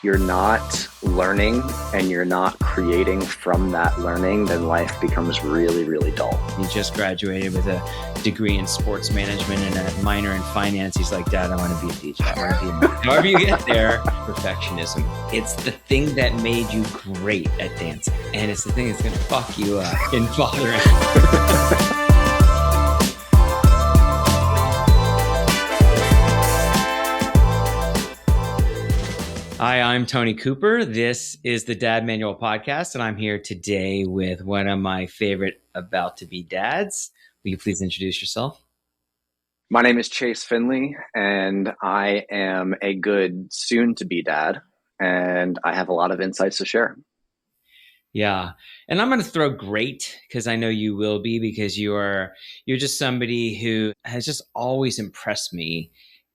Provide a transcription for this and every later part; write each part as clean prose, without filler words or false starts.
you're not learning and you're not creating from that learning, then life becomes really, really dull. He just graduated with a degree in sports management and a minor in finance. He's like, Dad, I want to be a teacher. I want to be a however you get there. Perfectionism. It's the thing that made you great at dancing. And it's the thing that's going to fuck you up in fathering. Hi, I'm Tony Cooper. This is the Dad Manual Podcast, and I'm here today with one of my favorite about-to-be dads. Will you please introduce yourself? My name is Chase Finlay, and I am a good soon-to-be dad, and I have a lot of insights to share. Yeah, and I'm going to throw great because I know you will be, because you're just somebody who has just always impressed me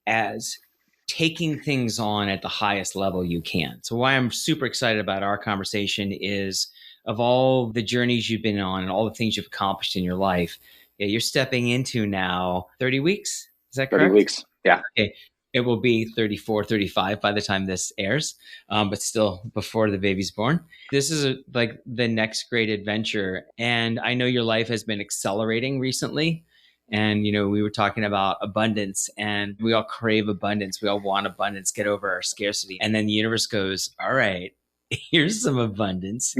as taking things on at the highest level you can. So why I'm super excited about our conversation is, of all the journeys you've been on and all the things you've accomplished in your life, you're stepping into now 30 weeks. Is that correct? 30 weeks. Yeah. Okay. It will be 34, 35 by the time this airs, but still before the baby's born. This is like the next great adventure. And I know your life has been accelerating recently. And, we were talking about abundance, and we all crave abundance. We all want abundance, get over our scarcity. And then the universe goes, all right, here's some abundance.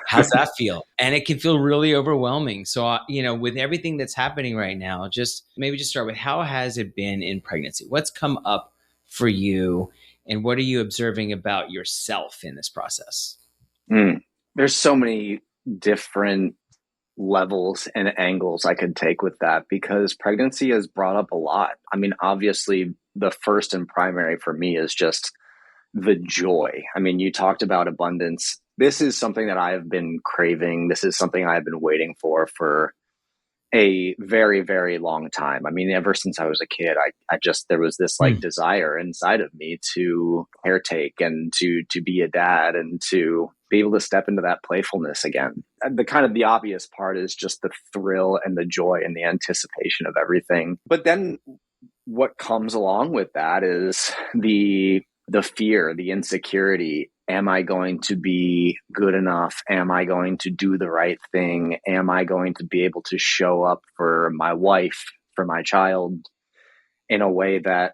How's that feel? And it can feel really overwhelming. So, with everything that's happening right now, just start with, how has it been in pregnancy? What's come up for you? And what are you observing about yourself in this process? There's so many different levels and angles I could take with that, because pregnancy has brought up a lot. I mean, obviously, the first and primary for me is just the joy. I mean, you talked about abundance. This is something that I have been craving. This is something I've been waiting for a very, very long time. I mean, ever since I was a kid, there was this desire inside of me to caretake and to be a dad and to be able to step into that playfulness again. And the obvious part is just the thrill and the joy and the anticipation of everything. But then what comes along with that is the fear, the insecurity. Am I going to be good enough? Am I going to do the right thing? Am I going to be able to show up for my wife, for my child, in a way that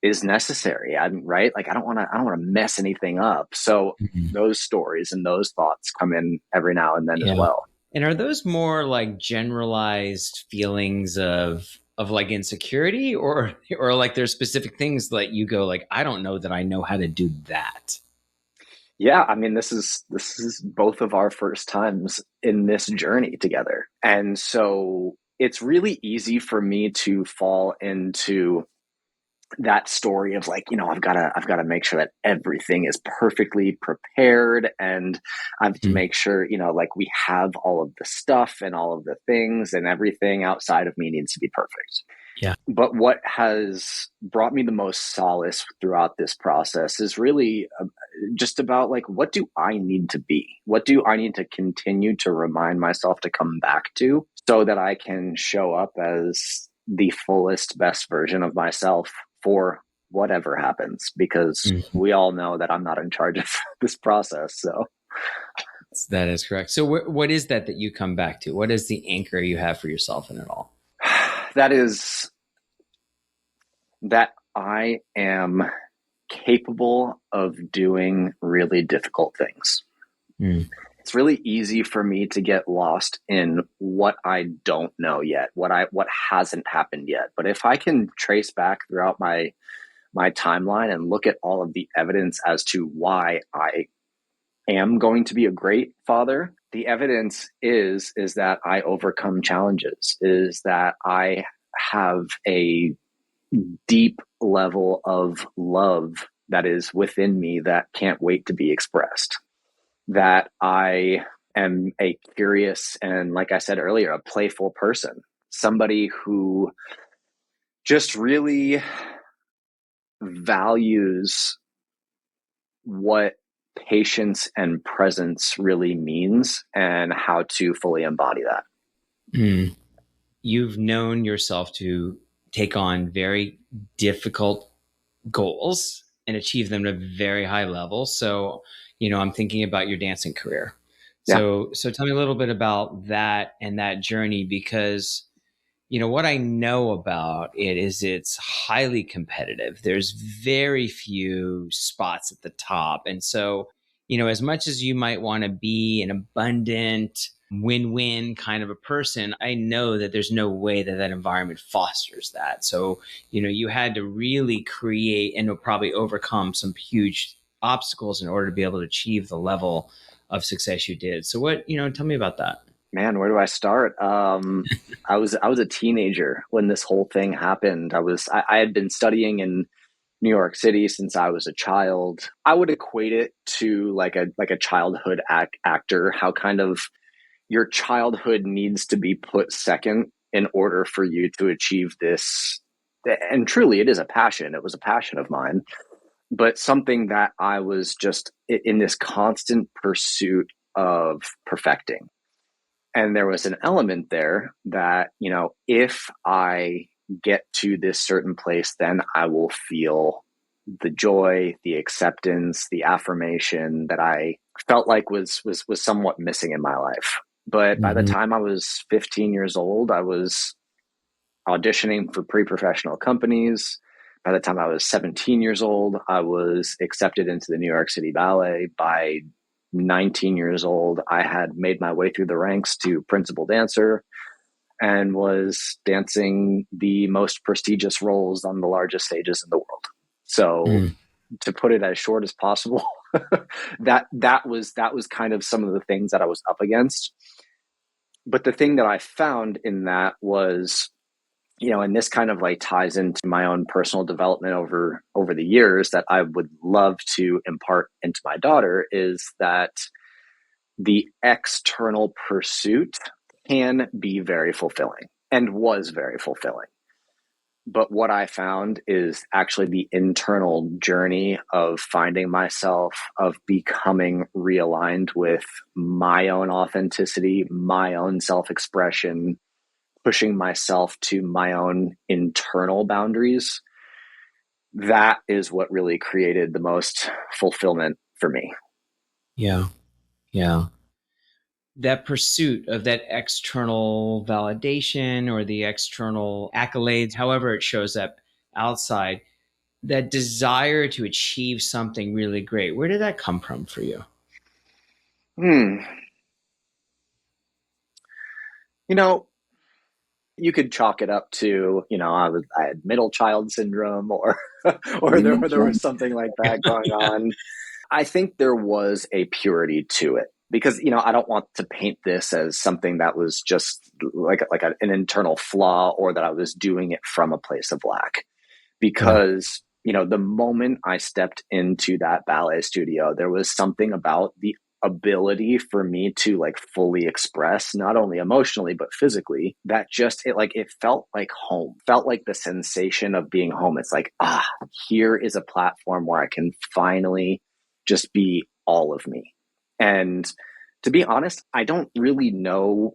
is necessary? Right? Like, I don't want to mess anything up. So those stories and those thoughts come in every now and then as well. And are those more like generalized feelings of like insecurity, or like there's specific things that you go like, I don't know that I know how to do that? Yeah, I mean, this is both of our first times in this journey together. And so it's really easy for me to fall into that story of like, I've got to make sure that everything is perfectly prepared, and I have to make sure, like, we have all of the stuff and all of the things, and everything outside of me needs to be perfect. Yeah. But what has brought me the most solace throughout this process is really just about like, what do I need to be? What do I need to continue to remind myself to come back to, so that I can show up as the fullest, best version of myself for whatever happens? Because we all know that I'm not in charge of this process. So that is correct. So what is that you come back to? What is the anchor you have for yourself in it all? That is that I am capable of doing really difficult things. It's really easy for me to get lost in what I don't know yet, what hasn't happened yet. But if I can trace back throughout my timeline and look at all of the evidence as to why I am going to be a great father, the evidence is that I overcome challenges, is that I have a deep level of love that is within me that can't wait to be expressed, that I am a curious and, like I said earlier, a playful person, somebody who just really values what patience and presence really means and how to fully embody that. You've known yourself to take on very difficult goals and achieve them at a very high level. So, I'm thinking about your dancing career. Yeah, So tell me a little bit about that and that journey, because what I know about it is it's highly competitive. There's very few spots at the top. And so, as much as you might want to be an abundant, win-win kind of a person, I know that there's no way that that environment fosters that. So, you had to really create and probably overcome some huge obstacles in order to be able to achieve the level of success you did. So tell me about that. man, where do I start? I was a teenager when this whole thing happened. I had been studying in New York City since I was a child. I would equate it to like a childhood actor, how kind of your childhood needs to be put second in order for you to achieve this. And truly, it is a passion. It was a passion of mine, but something that I was just in this constant pursuit of perfecting. And there was an element there that, if I get to this certain place, then I will feel the joy, the acceptance, the affirmation that I felt like was somewhat missing in my life. But by the Mhm. time I was 15 years old, I was auditioning for pre-professional companies. By the time I was 17 years old, I was accepted into the New York City Ballet. By 19 years old, I had made my way through the ranks to principal dancer and was dancing the most prestigious roles on the largest stages in the world. So Mm. to put it as short as possible, that was kind of some of the things that I was up against. But the thing that I found in that was, and this kind of like ties into my own personal development over the years that I would love to impart into my daughter, is that the external pursuit can be very fulfilling and was very fulfilling. But what I found is actually the internal journey of finding myself, of becoming realigned with my own authenticity, my own self expression, pushing myself to my own internal boundaries. That is what really created the most fulfillment for me. Yeah. Yeah. That pursuit of that external validation or the external accolades, however it shows up outside, that desire to achieve something really great, where did that come from for you? Hmm. You know, you could chalk it up to, I had middle child syndrome, or or there was something like that going on. I think there was a purity to it, because I don't want to paint this as something that was just an internal flaw, or that I was doing it from a place of lack. Yeah. Because the moment I stepped into that ballet studio, there was something about the ability for me to like fully express, not only emotionally but physically, that just it felt like home, felt like the sensation of being home. It's like, here is a platform where I can finally just be all of me. And to be honest, I don't really know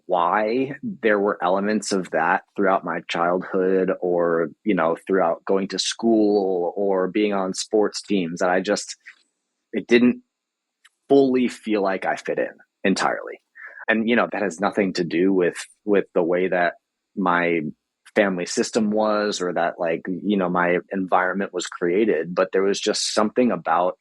why there were elements of that throughout my childhood, or throughout going to school or being on sports teams, that it didn't fully feel like I fit in entirely. And that has nothing to do with the way that my family system was, or that my environment was created, but there was just something about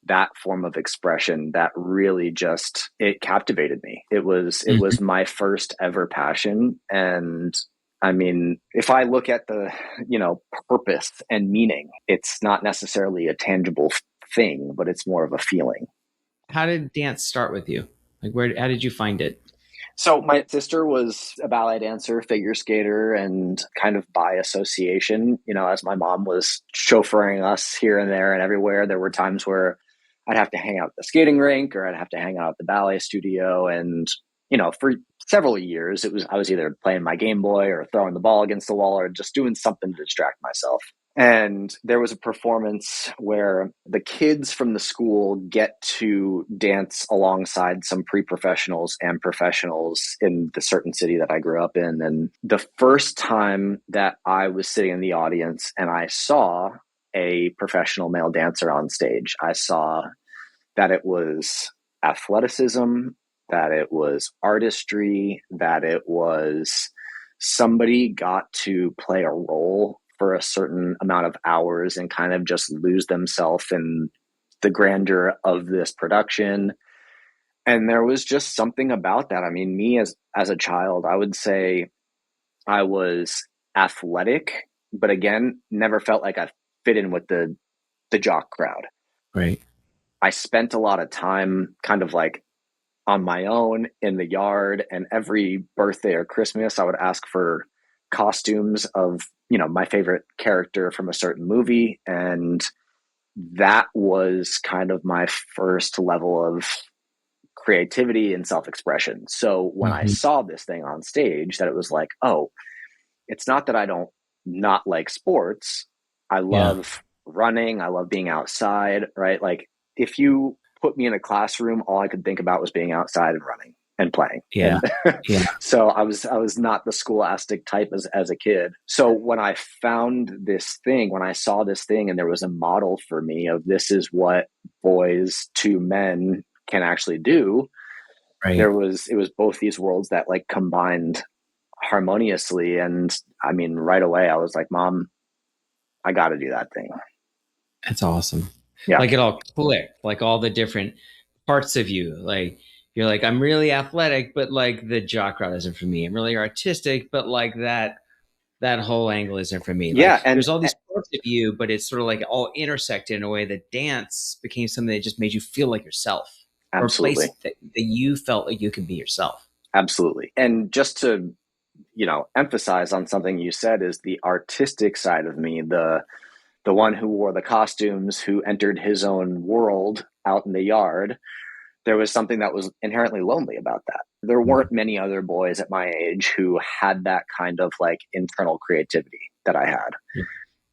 that form of expression that really just, it captivated me. It was Mhm. my first ever passion. And I mean, if I look at the purpose and meaning, it's not necessarily a tangible thing, but it's more of a feeling. How did dance start with you? Like, how did you find it? So my sister was a ballet dancer, figure skater, and kind of by association, as my mom was chauffeuring us here and there and everywhere, there were times where I'd have to hang out at the skating rink, or I'd have to hang out at the ballet studio. And, for several years, I was either playing my Game Boy or throwing the ball against the wall or just doing something to distract myself. And there was a performance where the kids from the school get to dance alongside some pre-professionals and professionals in the certain city that I grew up in. And the first time that I was sitting in the audience and I saw a professional male dancer on stage. I saw that it was athleticism, that it was artistry, that it was somebody got to play a role for a certain amount of hours and kind of just lose themselves in the grandeur of this production. And there was just something about that. I mean, me as a child, I would say I was athletic, but again, never felt like I fit in with the jock crowd. Right. I spent a lot of time kind of like on my own in the yard, and every birthday or Christmas I would ask for costumes of, you know, my favorite character from a certain movie, and that was kind of my first level of creativity and self-expression. So when I Mm-hmm. saw this thing on stage, that it was like, oh, it's not that I don't not like sports. I Yeah. love running. I love being outside, right? Like if you put me in a classroom, all I could think about was being outside and running and playing. Yeah. And Yeah. so I was not the scholastic type as a kid. So when I found this thing, when I saw this thing and there was a model for me of this is what boys to men can actually do, Right. it was both these worlds that like combined harmoniously. And I mean, right away, I was like, Mom, I got to do that thing. That's awesome. Yeah, Like it all clicked, like all the different parts of you. Like you're like, I'm really athletic, but like the jock crowd isn't for me. I'm really artistic, but like that whole angle isn't for me. Like yeah, and there's all these parts of you, but it's sort of like all intersected in a way that dance became something that just made you feel like yourself, or a absolutely, place that you felt like you could be yourself. absolutely. And just to, you know, emphasize on something you said is the artistic side of me, the one who wore the costumes, who entered his own world out in the yard. There was something that was inherently lonely about that. There weren't many other boys at my age who had that kind of like internal creativity that I had.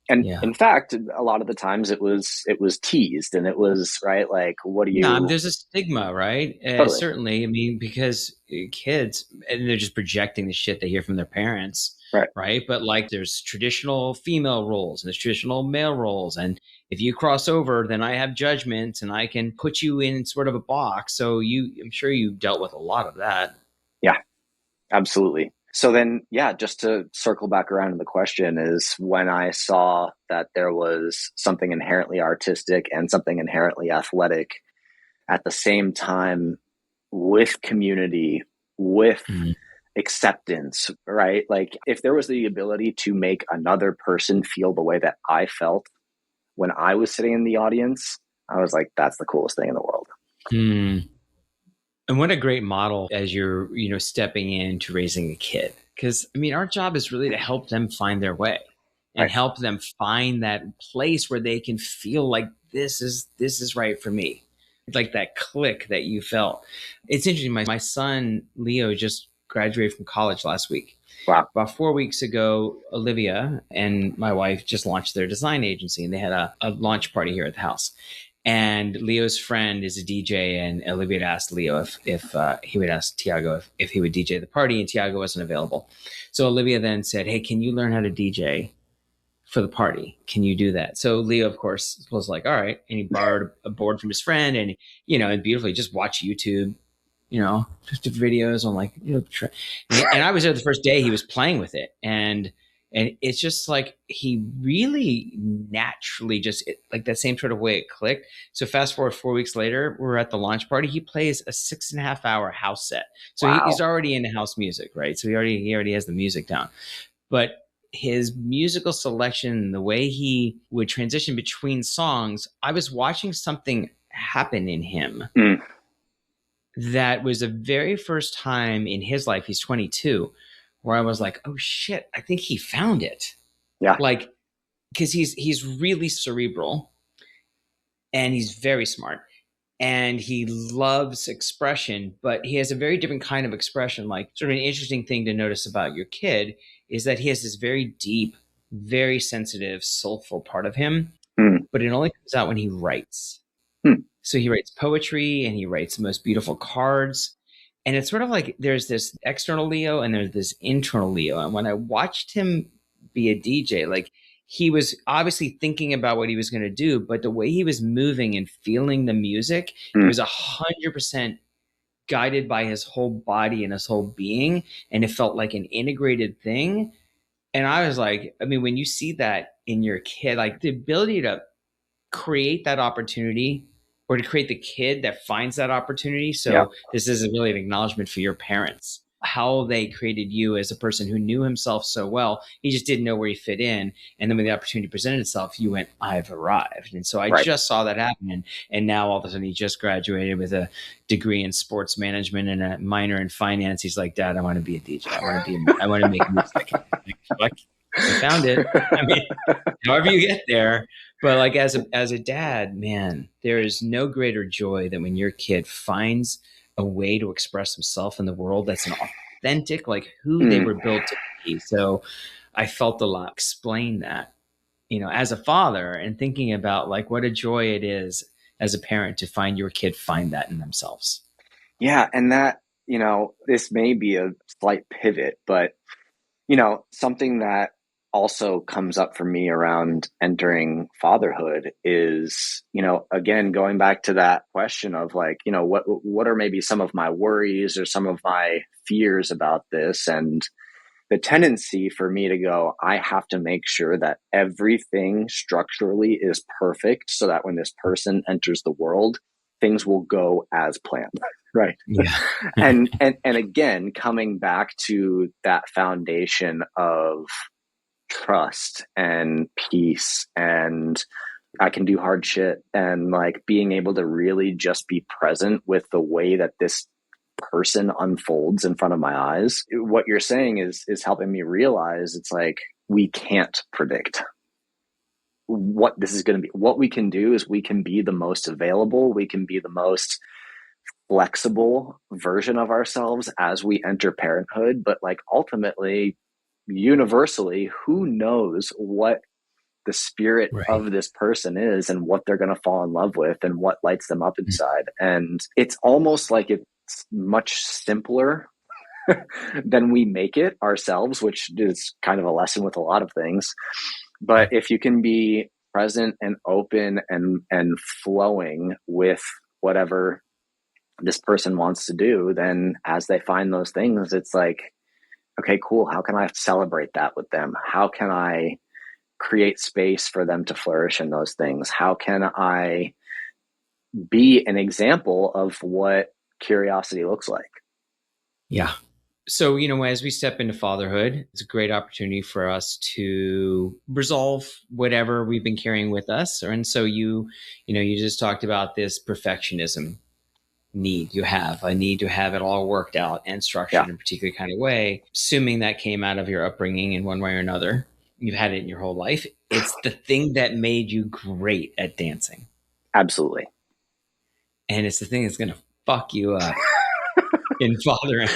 And Yeah. in fact, a lot of the times it was teased, and it was right like, what do Yeah, you there's a stigma, right? totally Certainly. I mean, because kids, and they're just projecting the shit they hear from their parents, right? right? But like, there's traditional female roles and there's traditional male roles, and if you cross over, then I have judgments and I can put you in sort of a box. So I'm sure you dealt with a lot of that. Yeah, absolutely. So then, yeah, just to circle back around to the question is when I saw that there was something inherently artistic and something inherently athletic at the same time with community, with Mhm. acceptance, right? Like if there was the ability to make another person feel the way that I felt when I was sitting in the audience, I was like, that's the coolest thing in the world. Hmm. And what a great model as you're, stepping into raising a kid. Because I mean, our job is really to help them find their way and Right. help them find that place where they can feel like this is right for me. Like that click that you felt. It's interesting. My son Leo just graduated from college last week. Wow. About 4 weeks ago, Olivia and my wife just launched their design agency, and they had a launch party here at the house. And Leo's friend is a DJ, and Olivia had asked Leo if he would ask Tiago if he would DJ the party, and Tiago wasn't available. So Olivia then said, "Hey, can you learn how to DJ for the party? Can you do that?" So Leo, of course, was like, "All right," and he borrowed a board from his friend, and and beautifully just watch YouTube, just videos on like, and I was there the first day he was playing with it. And it's just like he really naturally just like that same sort of way it clicked. So fast forward 4 weeks later, we're at the launch party. He plays a 6.5 hour house set. So he's Wow. already into house music, right? So he already has the music down. But his musical selection, the way he would transition between songs, I was watching something happen in him Mm, that was the very first time in his life, he's 22, where I was like, oh shit, I think he found it. yeah. Like, because he's really cerebral and he's very smart and he loves expression, but he has a very different kind of expression. Like, sort of an interesting thing to notice about your kid is that he has this very deep, very sensitive, soulful part of him, Mm, but it only comes out when he writes. mm, So he writes poetry and he writes the most beautiful cards. And it's sort of like there's this external Leo and there's this internal Leo. And when I watched him be a DJ, like he was obviously thinking about what he was going to do, but the way he was moving and feeling the music, it Mm, was 100% guided by his whole body and his whole being. And it felt like an integrated thing. And I was like, I mean, when you see that in your kid, like the ability to create that opportunity or to create the kid that finds that opportunity. yeah, So this is really an acknowledgement for your parents, how they created you as a person who knew himself so well. He just didn't know where he fit in. And then when the opportunity presented itself, you went, I've arrived. And so I right. just saw that happen. And now all of a sudden he just graduated with a degree in sports management and a minor in finance. He's like, Dad, I want to be a DJ. I want to make music. Like, fuck, you found it. I mean, however you get there. But like as a dad, man, there is no greater joy than when your kid finds a way to express himself in the world that's an authentic, like who they Mm, were built to be. So I felt a lot explain that, as a father and thinking about like what a joy it is as a parent to find your kid find that in themselves. yeah, and that, this may be a slight pivot, but something that also comes up for me around entering fatherhood is, again, going back to that question of like, what are maybe some of my worries or some of my fears about this? And the tendency for me to go, I have to make sure that everything structurally is perfect so that when this person enters the world, things will go as planned. Right. Yeah. And again, coming back to that foundation of trust and peace and I can do hard shit and like being able to really just be present with the way that this person unfolds in front of my eyes. What you're saying is helping me realize it's like we can't predict what this is going to be. What we can do is we can be the most available, we can be the most flexible version of ourselves as we enter parenthood, but like ultimately universally, who knows what the spirit Right. of this person is and what they're going to fall in love with and what lights them up inside. And it's almost like it's much simpler than we make it ourselves, which is kind of a lesson with a lot of things. But Yep. if you can be present and open and flowing with whatever this person wants to do, then as they find those things, it's like, okay, cool. How can I celebrate that with them? How can I create space for them to flourish in those things? How can I be an example of what curiosity looks like? Yeah. So, as we step into fatherhood, it's a great opportunity for us to resolve whatever we've been carrying with us. And so you just talked about this perfectionism need you have. I need to have it all worked out and Yeah, structured in a particular kind of way, assuming that came out of your upbringing in one way or another. You've had it in your whole life. It's the thing that made you great at dancing. absolutely. And it's the thing that's going to fuck you up in fathering.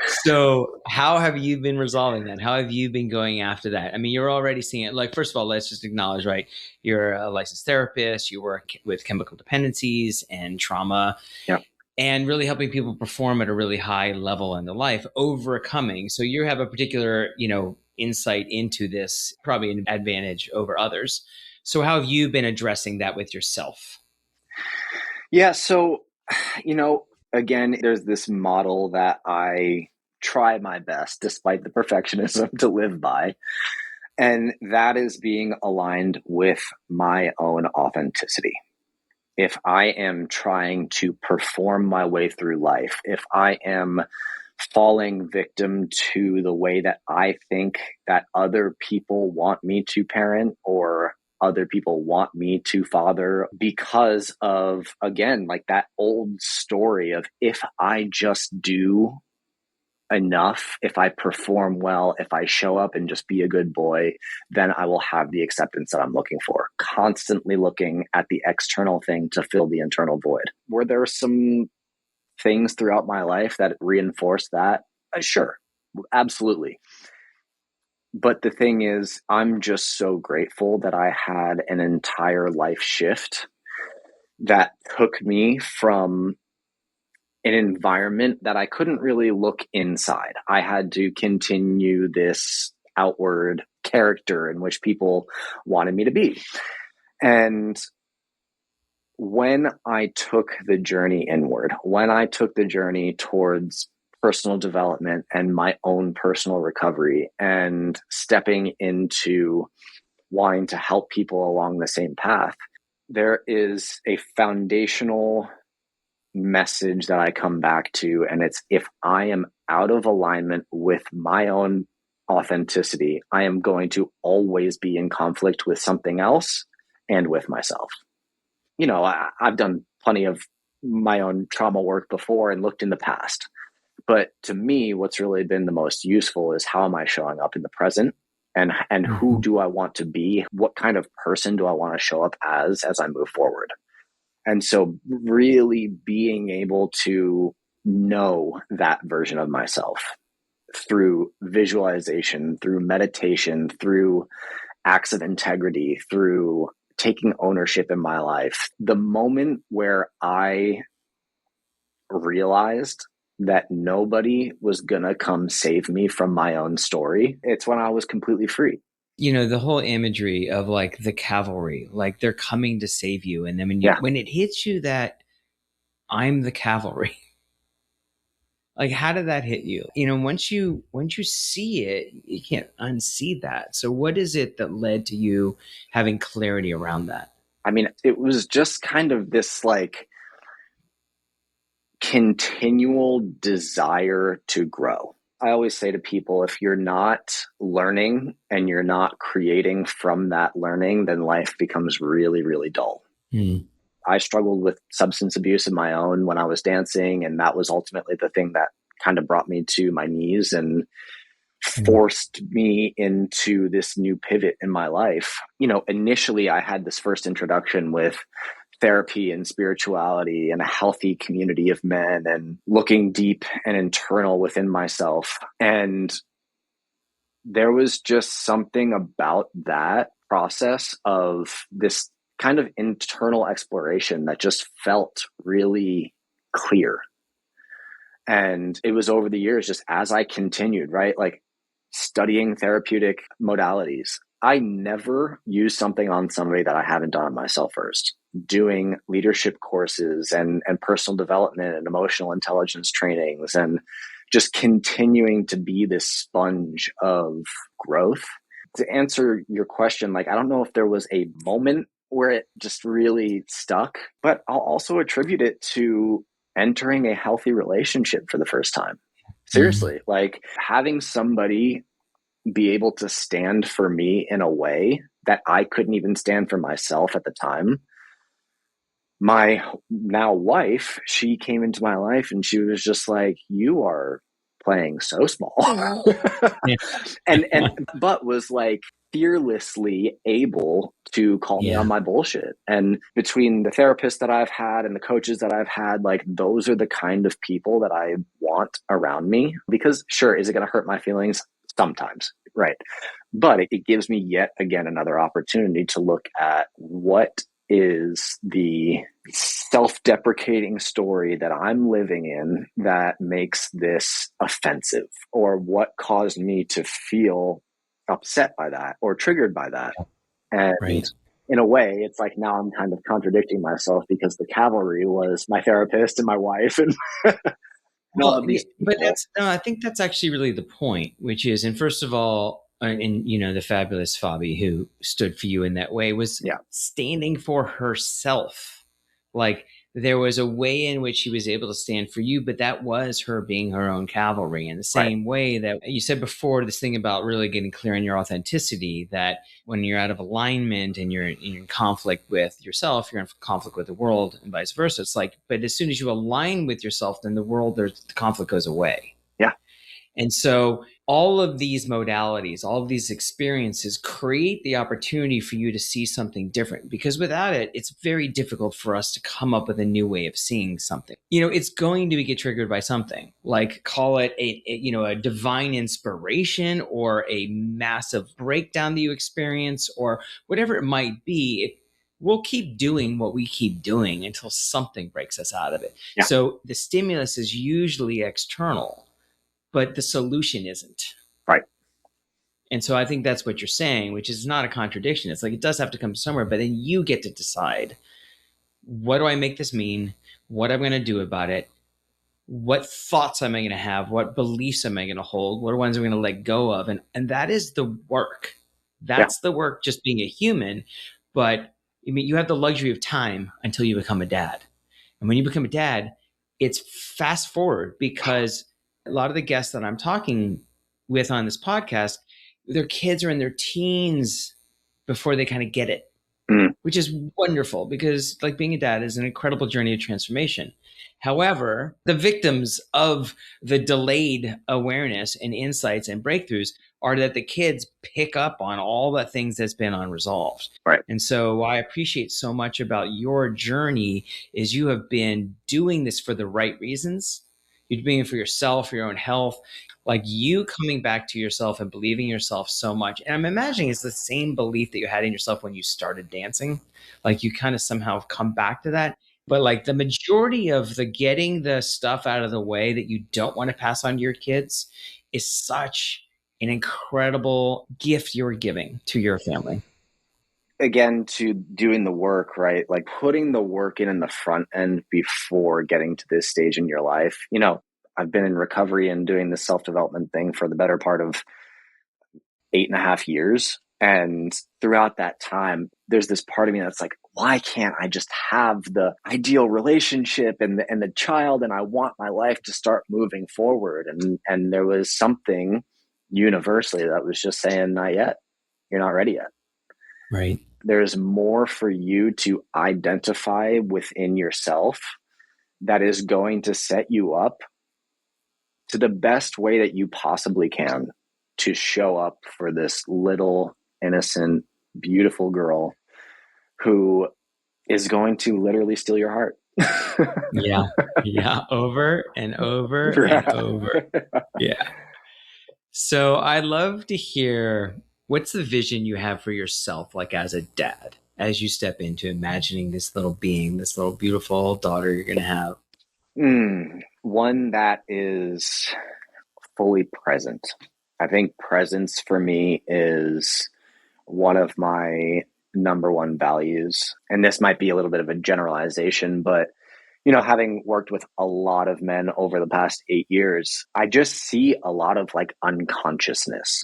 So, how have you been resolving that? How have you been going after that? I mean, you're already seeing it. Like, first of all, let's just acknowledge, right? You're a licensed therapist. You work with chemical dependencies and trauma, Yeah, and really helping people perform at a really high level in their life, overcoming. So, you have a particular, insight into this, probably an advantage over others. So, how have you been addressing that with yourself? yeah. So, you know, again, there's this model that I try my best, despite the perfectionism, to live by. And that is being aligned with my own authenticity. If I am trying to perform my way through life, if I am falling victim to the way that I think that other people want me to parent or other people want me to father because of, again, like that old story of if I just do enough, if I perform well, if I show up and just be a good boy, then I will have the acceptance that I'm looking for. Constantly looking at the external thing to fill the internal void. Were there some things throughout my life that reinforced that? Sure, absolutely. But the thing is, I'm just so grateful that I had an entire life shift that took me from an environment that I couldn't really look inside. I had to continue this outward character in which people wanted me to be. And when I took the journey inward, when I took the journey towards personal development and my own personal recovery and stepping into wanting to help people along the same path, there is a foundational message that I come back to. And it's, if I am out of alignment with my own authenticity, I am going to always be in conflict with something else and with myself. I've done plenty of my own trauma work before and looked in the past. But to me, what's really been the most useful is, how am I showing up in the present? And who do I want to be? What kind of person do I want to show up as I move forward? And so really being able to know that version of myself through visualization, through meditation, through acts of integrity, through taking ownership in my life. The moment where I realized that nobody was going to come save me from my own story, it's when I was completely free. The whole imagery of like the cavalry, like they're coming to save you. And then when it hits you that I'm the cavalry, like, how did that hit you? Once you see it, you can't unsee that. So what is it that led to you having clarity around that? I mean, it was just kind of this like continual desire to grow. I always say to people, if you're not learning and you're not creating from that learning, then life becomes really, really dull. I struggled with substance abuse of my own when I was dancing, and that was ultimately the thing that kind of brought me to my knees and forced me into this new pivot in my life. Initially I had this first introduction with therapy and spirituality and a healthy community of men and looking deep and internal within myself. And there was just something about that process of this kind of internal exploration that just felt really clear. And it was over the years, just as I continued, right? Like studying therapeutic modalities. I never use something on somebody that I haven't done on myself first. Doing leadership courses and personal development and emotional intelligence trainings, and just continuing to be this sponge of growth. To answer your question, like, I don't know if there was a moment where it just really stuck, but I'll also attribute it to entering a healthy relationship for the first time. Seriously, like having somebody be able to stand for me in a way that I couldn't even stand for myself at the time. My now wife, she came into my life and she was just like, you are playing so small. But was like fearlessly able to call me on my bullshit. And between the therapists that I've had and the coaches that I've had, like, those are the kind of people that I want around me. Because sure, is it going to hurt my feelings? Sometimes, right? But it gives me yet again another opportunity to look at what is the self-deprecating story that I'm living in that makes this offensive, or what caused me to feel upset by that or triggered by that. And in a way, it's like now I'm kind of contradicting myself, because the cavalry was my therapist and my wife and all of these people. But I think that's actually really the point, which is, and first of all, and the fabulous Fabi, who stood for you in that way, was standing for herself. Like, there was a way in which she was able to stand for you, but that was her being her own cavalry. In the same way that you said before, this thing about really getting clear on your authenticity, that when you're out of alignment and you're in conflict with yourself, you're in conflict with the world, and vice versa. It's like, but as soon as you align with yourself, then the conflict goes away. Yeah. And so all of these modalities, all of these experiences create the opportunity for you to see something different, because without it, it's very difficult for us to come up with a new way of seeing something. It's going to get triggered by something, like call it a divine inspiration or a massive breakdown that you experience, or whatever it might be. We'll keep doing what we keep doing until something breaks us out of it. Yeah. So the stimulus is usually external, but the solution isn't. Right. And so I think that's what you're saying, which is not a contradiction. It's like it does have to come somewhere, but then you get to decide, what do I make this mean? What am I going to do about it? What thoughts am I going to have? What beliefs am I going to hold? What ones am I going to let go of? And that is the work. Yeah. That's the work, just being a human. But I mean, you have the luxury of time until you become a dad. And when you become a dad, it's fast forward, because a lot of the guests that I'm talking with on this podcast, their kids are in their teens before they kind of get it, Mm, which is wonderful, because like being a dad is an incredible journey of transformation. However, the victims of the delayed awareness and insights and breakthroughs are that the kids pick up on all the things that's been unresolved. right. And so what I appreciate so much about your journey is you have been doing this for the right reasons. You're doing it for yourself, for your own health, like you coming back to yourself and believing yourself so much. And I'm imagining it's the same belief that you had in yourself when you started dancing. Like you kind of somehow come back to that. But like the majority of the getting the stuff out of the way that you don't want to pass on to your kids is such an incredible gift you're giving to your family. Again, to doing the work, right? Like putting the work in the front end before getting to this stage in your life. I've been in recovery and doing this self-development thing for the better part of 8.5 years. And throughout that time, there's this part of me that's like, why can't I just have the ideal relationship and the child? And I want my life to start moving forward. And there was something universally that was just saying, not yet. You're not ready yet. Right. There's more for you to identify within yourself that is going to set you up to the best way that you possibly can to show up for this little, innocent, beautiful girl who is going to literally steal your heart. Yeah. Yeah. Over and over and Yeah. over. Yeah. So I'd love to hear, what's the vision you have for yourself, like as a dad, as you step into imagining this little being, this little beautiful daughter you're going to have. One that is fully present. I think presence for me is one of my number one values. And this might be a little bit of a generalization, but having worked with a lot of men over the past 8 years, I just see a lot of like unconsciousness,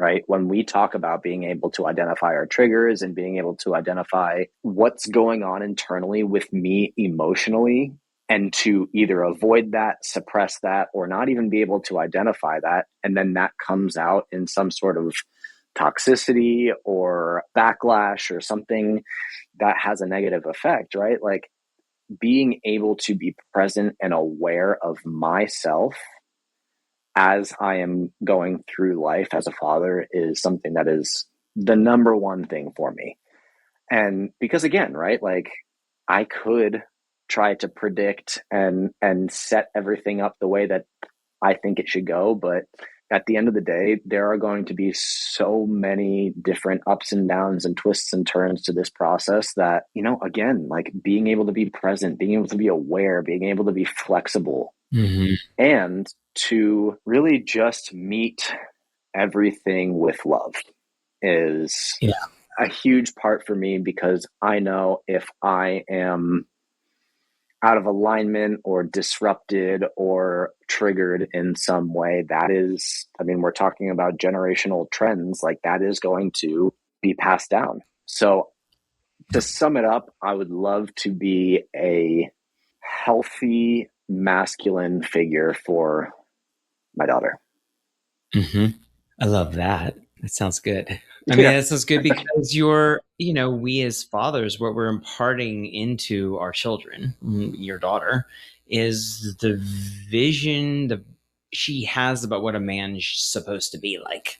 right? When we talk about being able to identify our triggers and being able to identify what's going on internally with me emotionally, and to either avoid that, suppress that, or not even be able to identify that. And then that comes out in some sort of toxicity or backlash or something that has a negative effect, right? Like being able to be present and aware of myself as I am going through life as a father is something that is the number one thing for me. And because again, right, like I could try to predict and set everything up the way that I think it should go, but at the end of the day, there are going to be so many different ups and downs and twists and turns to this process that, again, like being able to be present, being able to be aware, being able to be flexible, Mm-hmm. and to really just meet everything with love is Yeah. a huge part for me, because I know if I am out of alignment or disrupted or triggered in some way, that is, I mean, we're talking about generational trends, like that is going to be passed down. So to sum it up, I would love to be a healthy masculine figure for my daughter. Mm-hmm. I love that. That sounds good. I mean, Yeah. that sounds good because we as fathers, what we're imparting into our children, your daughter, is the vision that she has about what a man's supposed to be like,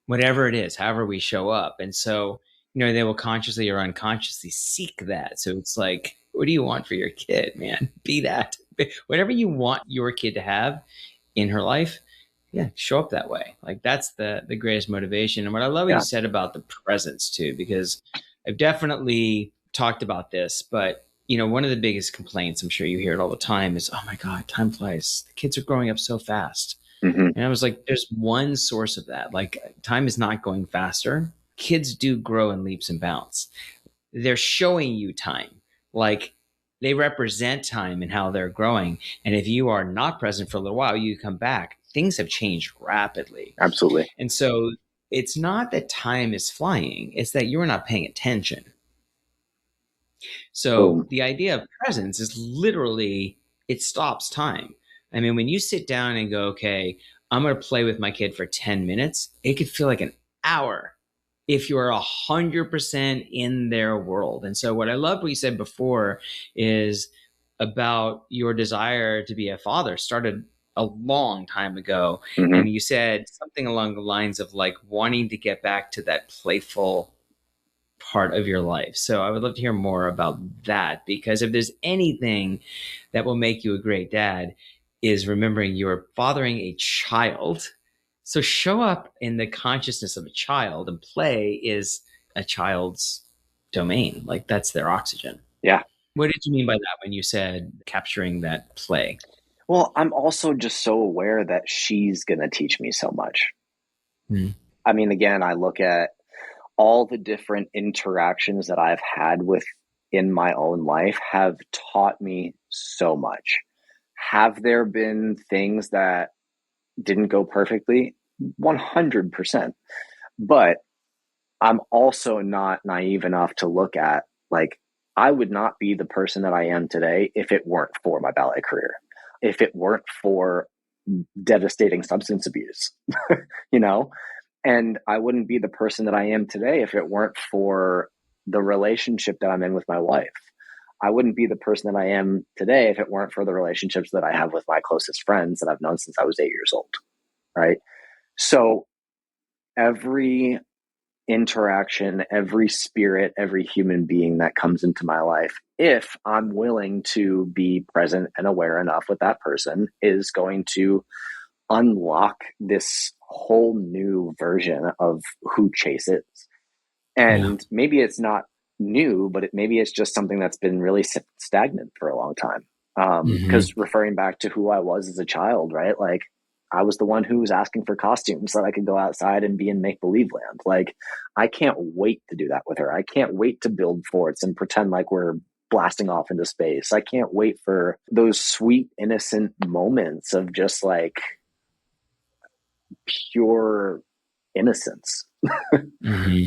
whatever it is, however we show up. And so, they will consciously or unconsciously seek that. So it's like, what do you want for your kid, man? Be that. Whatever you want your kid to have in her life, yeah, show up that way. Like that's the greatest motivation. And what I love what you Yeah. said about the presence too, because I've definitely talked about this, but one of the biggest complaints, I'm sure you hear it all the time, is, oh my God, time flies. The kids are growing up so fast. Hmm. And I was like, there's one source of that. Like, time is not going faster. Kids do grow in leaps and bounds. They're showing you time. Like, they represent time and how they're growing. And if you are not present for a little while, you come back, things have changed rapidly. Absolutely. And so it's not that time is flying, it's that you're not paying attention. So Boom. the idea of presence is literally, it stops time. I mean, when you sit down and go, okay, I'm going to play with my kid for 10 minutes, it could feel like an hour if you're 100% in their world. And so what I loved what you said before is about your desire to be a father started a long time ago. Hmm. And you said something along the lines of like wanting to get back to that playful part of your life. So I would love to hear more about that, because if there's anything that will make you a great dad is remembering you're fathering a child. So show up in the consciousness of a child, and play is a child's domain. Like, that's their oxygen. Yeah. What did you mean by that when you said capturing that play? Well, I'm also just so aware that she's going to teach me so much. Hmm. I mean, again, I look at all the different interactions that I've had with in my own life have taught me so much. Have there been things that didn't go perfectly? 100%. But I'm also not naive enough to look at, like, I would not be the person that I am today if it weren't for my ballet career, if it weren't for devastating substance abuse, you know? And I wouldn't be the person that I am today if it weren't for the relationship that I'm in with my wife. I wouldn't be the person that I am today if it weren't for the relationships that I have with my closest friends that I've known since I was 8 years old. Right. So every interaction, every spirit, every human being that comes into my life, if I'm willing to be present and aware enough with that person, is going to unlock this whole new version of who Chase is. Yeah. And maybe it's not new, but maybe it's just something that's been really stagnant for a long time. Hmm. Because referring back to who I was as a child, right? Like, I was the one who was asking for costumes so that I could go outside and be in make believe land. Like, I can't wait to do that with her. I can't wait to build forts and pretend like we're blasting off into space. I can't wait for those sweet, innocent moments of just like pure innocence. Hmm.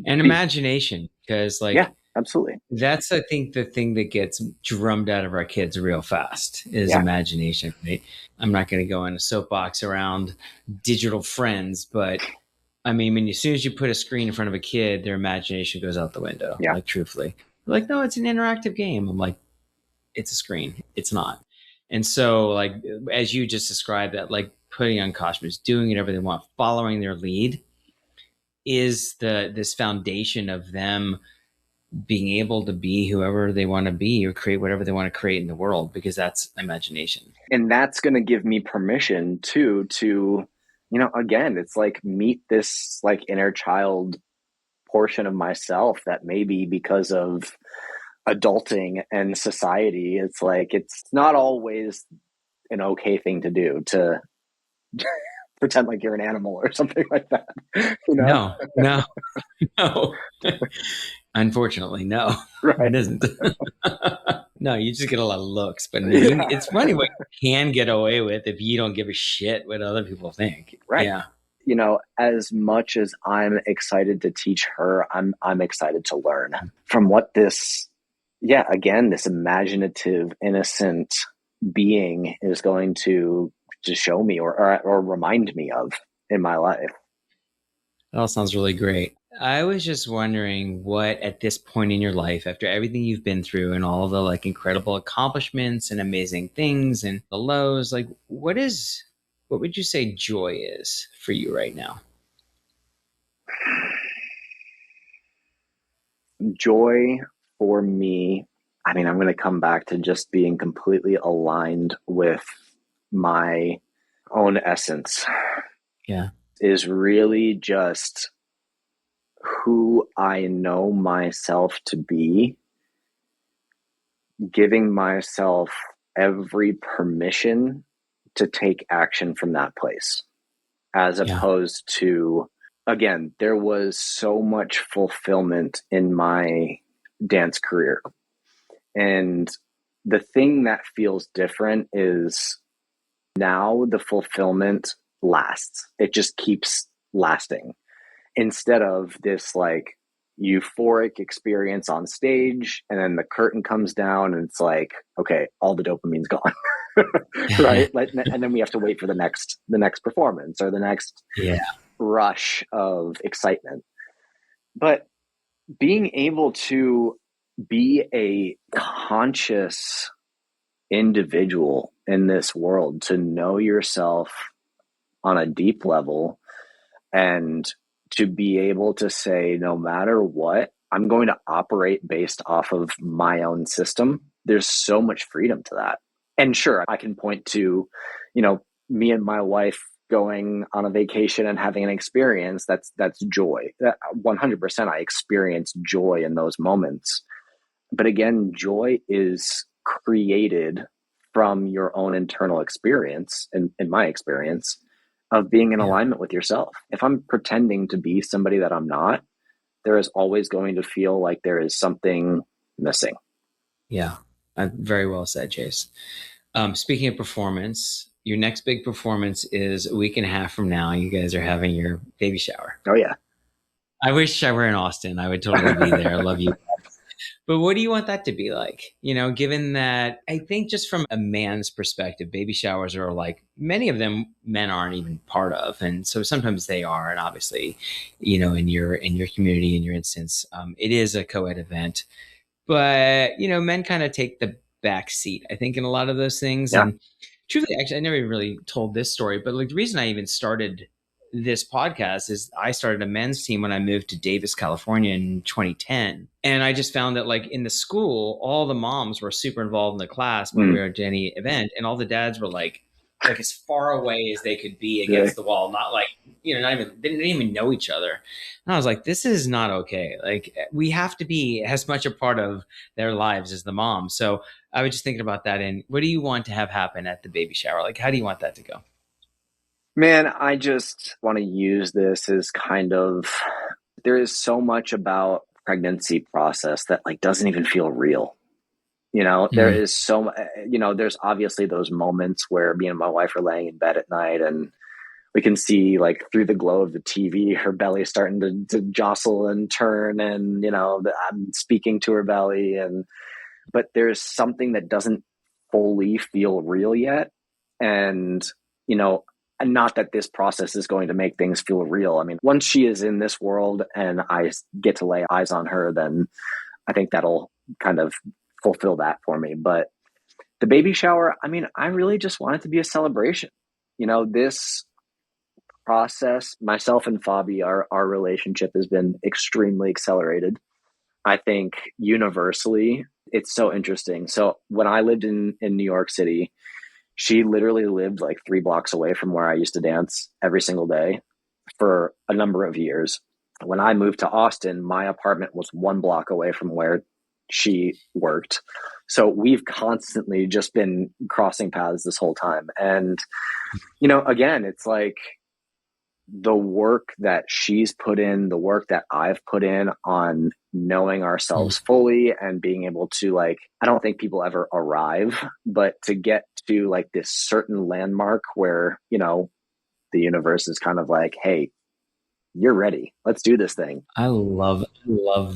And Be- imagination, because yeah, like, absolutely. that's, I think, the thing that gets drummed out of our kids real fast is Yeah, imagination, right? I'm not going to go in a soapbox around digital friends, but I mean, as soon as you put a screen in front of a kid, their imagination goes out the window, yeah. like, truthfully. They're like, no, it's an interactive game. I'm like, it's a screen. It's not. And so, like, as you just described that, like, putting on costumes, doing whatever they want, following their lead is this foundation of them being able to be whoever they want to be or create whatever they want to create in the world, because that's imagination. And that's going to give me permission to, again, it's like meet this like inner child portion of myself that maybe because of adulting and society, it's like, it's not always an okay thing to do to pretend like you're an animal or something like that, you know? No, no, no. Unfortunately, no, Right. it isn't. No, you just get a lot of looks, but no, Yeah. it's funny what you can get away with if you don't give a shit what other people think. Right. Yeah. As much as I'm excited to teach her, I'm excited to learn from what this, yeah, again, this imaginative, innocent being is going to show me or remind me of in my life. That all sounds really great. I was just wondering what, at this point in your life, after everything you've been through and all the like incredible accomplishments and amazing things and the lows, like, what would you say joy is for you right now? Joy for me, I mean, I'm going to come back to just being completely aligned with my own essence, Yeah. is really just who I know myself to be, giving myself every permission to take action from that place, as Yeah. opposed to, again, there was so much fulfillment in my dance career. And the thing that feels different is now the fulfillment lasts. It just keeps lasting instead of this like euphoric experience on stage and then the curtain comes down and it's like, okay, all the dopamine's gone. Right? And then we have to wait for the next performance or the next Yeah. rush of excitement. But being able to be a conscious individual in this world, to know yourself on a deep level, and to be able to say, no matter what, I'm going to operate based off of my own system. There's so much freedom to that. And sure, I can point to, me and my wife going on a vacation and having an experience that's joy. That 100% I experience joy in those moments. But again, joy is created from your own internal experience, in my experience, of being in Yeah. alignment with yourself. If I'm pretending to be somebody that I'm not, there is always going to feel like there is something missing. Yeah. Very well said, Chase. Speaking of performance, your next big performance is a week and a half from now. You guys are having your baby shower. Oh, yeah. I wish I were in Austin. I would totally be there. I love you. But what do you want that to be like? Given that I think just from a man's perspective, baby showers are like many of them men aren't even part of. And so sometimes they are. And obviously, in your community, in your instance, it is a co-ed event. But, men kind of take the back seat, I think, in a lot of those things. Yeah. And truthfully, actually, I never even really told this story, but like the reason I even started this podcast is I started a men's team when I moved to Davis, California in 2010. And I just found that like in the school, all the moms were super involved in the class when we Mm. were at any event, and all the dads were like as far away as they could be Really? against the wall, not like, not even they didn't even know each other. And I was like, this is not okay. Like we have to be as much a part of their lives as the mom. So I was just thinking about that. And what do you want to have happen at the baby shower? Like, how do you want that to go? Man, I just want to use this as kind of, there is so much about pregnancy process that like doesn't even feel real. There Mm, is there's obviously those moments where me and my wife are laying in bed at night and we can see like through the glow of the TV, her belly starting to jostle and turn, and I'm speaking to her belly, but there's something that doesn't fully feel real yet, and you know, and not that this process is going to make things feel real. I mean, once she is in this world and I get to lay eyes on her, then I think that'll kind of fulfill that for me. But the baby shower, I mean, I really just want it to be a celebration. This process, myself and Fabi, our relationship has been extremely accelerated. I think universally, it's so interesting. So when I lived in New York City, she literally lived like 3 blocks away from where I used to dance every single day for a number of years. When I moved to Austin, my apartment was 1 block away from where she worked. So we've constantly just been crossing paths this whole time. And, again, it's like the work that she's put in, the work that I've put in on knowing mm, ourselves fully and being able to like, I don't think people ever arrive, but to get to like this certain landmark where, the universe is kind of like, hey, you're ready. Let's do this thing. I love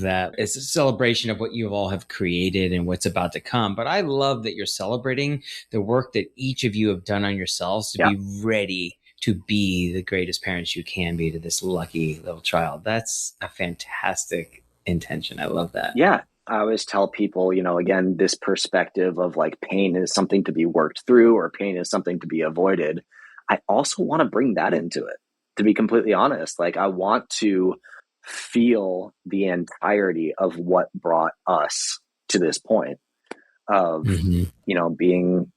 that. It's a celebration of what you all have created and what's about to come. But I love that you're celebrating the work that each of you have done on yourselves to Yeah. be ready to be the greatest parents you can be to this lucky little child. That's a fantastic intention. I love that. Yeah. I always tell people, again, this perspective of like pain is something to be worked through or pain is something to be avoided. I also want to bring that into it, to be completely honest. Like, I want to feel the entirety of what brought us to this point of, Hmm. being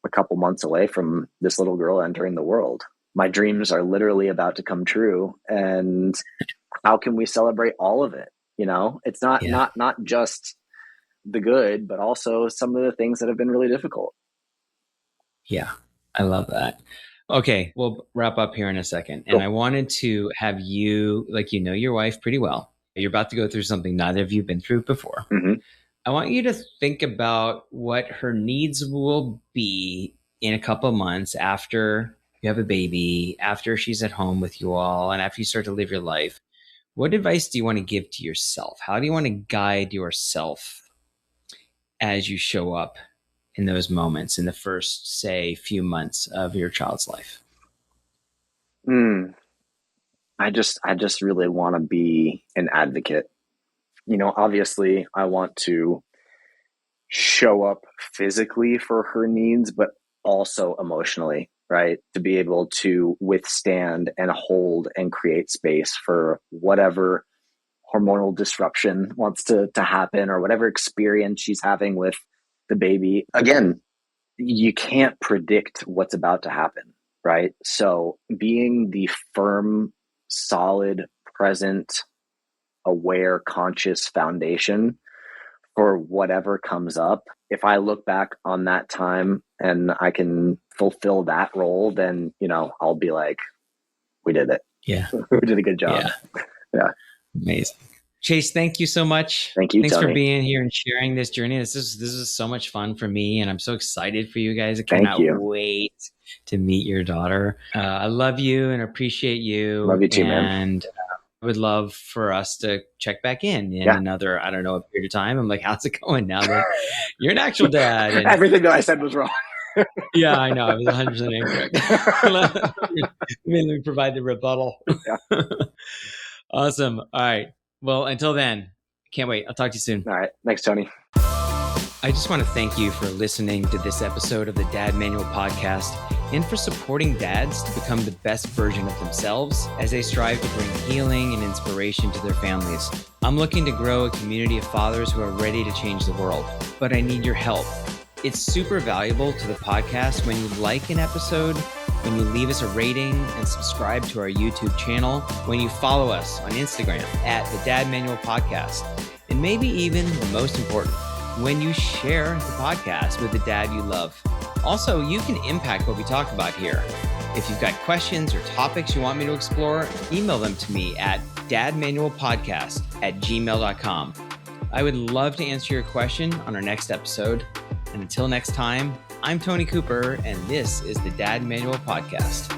a couple months away from this little girl entering the world. My dreams are literally about to come true. And how can we celebrate all of it? It's not Yeah. not not just the good, but also some of the things that have been really difficult. Yeah. I love that. Okay, we'll wrap up here in a second. And I Cool. wanted to have you, like, you know your wife pretty well. You're about to go through something neither of you have been through before. Hmm. I want you to think about what her needs will be in a couple of months after you have a baby, after she's at home with you all, and after you start to live your life. What advice do you want to give to yourself? How do you want to guide yourself as you show up in those moments in the first, say, few months of your child's life? Mm. I just really want to be an advocate. Obviously, I want to show up physically for her needs, but also emotionally, right? To be able to withstand and hold and create space for whatever hormonal disruption wants to happen or whatever experience she's having with the baby. Again, you can't predict what's about to happen, right? So being the firm, solid, present, aware, conscious foundation for whatever comes up. If I look back on that time and I can fulfill that role, then, I'll be like, we did it. Yeah. We did a good job. Yeah. Yeah. Amazing. Chase, thank you so much. Thank you, Thanks for Tony. being here and sharing this journey. This is so much fun for me, and I'm so excited for you guys. I Thank cannot you. wait to meet your daughter. I love you and appreciate you. Love you too, man. And I would love for us to check back in Yeah. another, I don't know, a period of time. I'm like, how's it going now that you're an actual dad? And Everything that I said was wrong. yeah, I know. I was 100% incorrect. Let me provide the rebuttal. Yeah. Awesome. All right. Well, until then, can't wait. I'll talk to you soon. All right. Thanks, Tony. I just want to thank you for listening to this episode of the Dad Manual Podcast and for supporting dads to become the best version of themselves as they strive to bring healing and inspiration to their families. I'm looking to grow a community of fathers who are ready to change the world, but I need your help. It's super valuable to the podcast when you like an episode, when you leave us a rating and subscribe to our YouTube channel, when you follow us on Instagram at the Dad Manual Podcast, and maybe even the most important, when you share the podcast with the dad you love. Also, you can impact what we talk about here. If you've got questions or topics you want me to explore, email them to me at dadmanualpodcast@gmail.com. I would love to answer your question on our next episode. And until next time, I'm Tony Cooper, and this is the Dad Manual Podcast.